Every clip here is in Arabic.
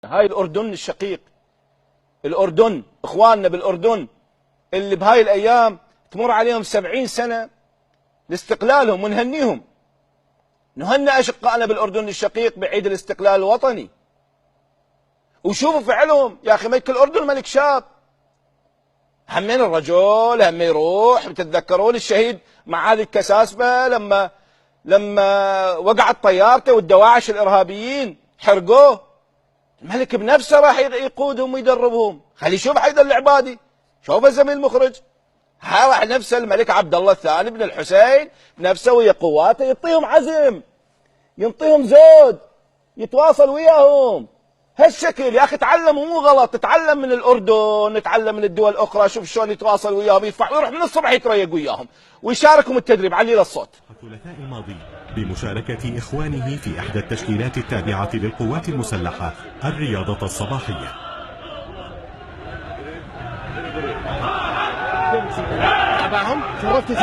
هاي الأردن الشقيق، الأردن، إخواننا بالأردن اللي بهاي الأيام تمر عليهم 70 سنة لاستقلالهم، ونهنيهم، نهنئ أشقائنا بالأردن الشقيق بعيد الاستقلال الوطني. وشوفوا فعلهم يا أخي، ملك الأردن ملك شاب، همين الرجل هم يروح. بتتذكرون الشهيد معاذ الكساسبة لما وقعت طيارته والدواعش الإرهابيين حرقوه، الملك بنفسه راح يقودهم ويدربهم. خلي يشوف حيدر العبادي، شوف الزميل المخرج، ها راح نفسه الملك عبد الله الثاني بن الحسين نفسه ويا قواته يعطيهم عزم، ينطيهم زود، يتواصل وياهم هالشكل. يا اخي تعلموا، مو غلط، تتعلم من الاردن، نتعلم من الدول الاخرى، شوف شلون يتواصل وياهم، يدفع ويروح من الصبح يتريق وياهم ويشاركهم التدريب على الصوت. الثلاثاء الماضي بمشاركة إخوانه في إحدى التشكيلات التابعة للقوات المسلحة الرياضة الصباحية. تبعهم شرفت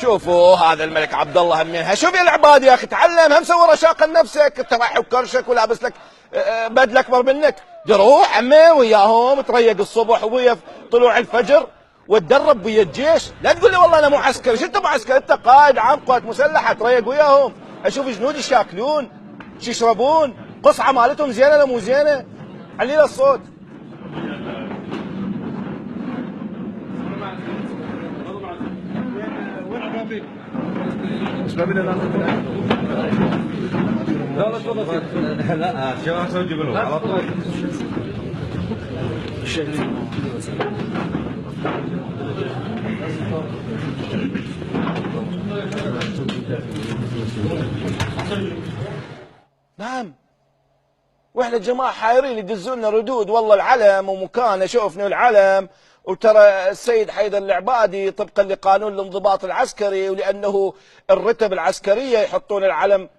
شوفوا هذا الملك عبد الله همينها، شوف يا العباد يا اخي تعلم، هم سوى رشاقه لنفسك، انت رايح بكرشك ولابس لك بدل اكبر منك، روح همين وياهم تريق الصبح ويا طلوع الفجر وتدرب ويا الجيش. لا تقول لي والله انا مو عسكري، شو انت مو عسكري؟ انت قائد عام قوات مسلحه، تريق وياهم، اشوف جنود يشاكلون، شو يشربون، قصعه مالتهم زينه ولا مو زينه؟ علي له الصوت. مش ما بدنا ناخذ لا شو احسن نجيب لهم على طول. نعم، واحنا الجماعه حايرين يدزوا لنا ردود، والله العلم ومكانه، شوفنا العلم، وترى السيد حيدر العبادي طبقا لقانون الانضباط العسكري، ولانه الرتب العسكريه يحطون العلم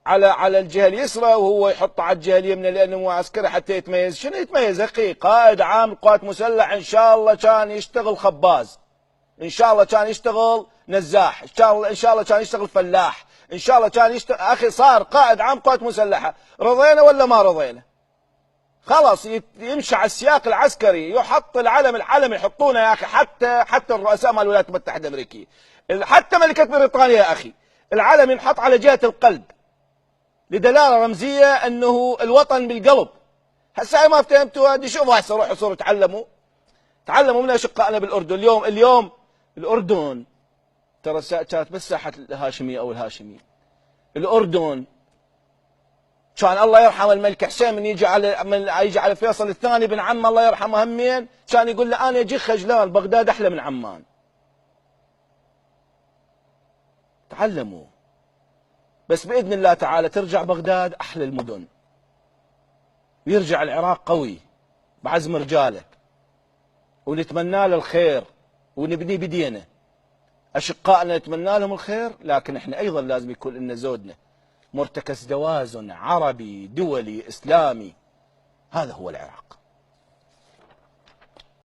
على الجهه اليسرى وهو يحطه على الجهه اليمنى لانه مو عسكري حتى يتميز. شنو يتميز اخي؟ قائد عام قوات مسلح، ان شاء الله كان يشتغل خباز، ان شاء الله كان يشتغل نزاح، ان شاء الله كان يشتغل فلاح، ان شاء الله كان يشتغل، اخي صار قائد عام قوات مسلحه، رضينا ولا ما رضينا؟ خلاص يمشي على السياق العسكري، يحط العلم يحطونه يا اخي، حتى الرؤساء مال الولايات المتحده الامريكيه، حتى ملكه بريطانيا يا اخي، العلم ينحط على جهه القلب لدلاله رمزيه انه الوطن بالقلب. هسه ما فهمتوا هذه، شوفوا هسه روحوا صوروا تعلموا من اشقائنا بالاردن. اليوم الاردن ترى كانت بس ساحه الهاشميه او الهاشميه. الاردن كان الله يرحم الملك حسين من يجي على فيصل الثاني بن عمه الله يرحمه همين، كان يقول له انا اجي خجلان، بغداد احلى من عمان. تعلموا، بس باذن الله تعالى ترجع بغداد احلى المدن، ويرجع العراق قوي بعزم رجاله، ونتمنى له الخير ونبني بدينه. اشقائنا نتمنى لهم الخير، لكن احنا ايضا لازم يكون لنا زودنا مرتكز توازن عربي دولي اسلامي، هذا هو العراق.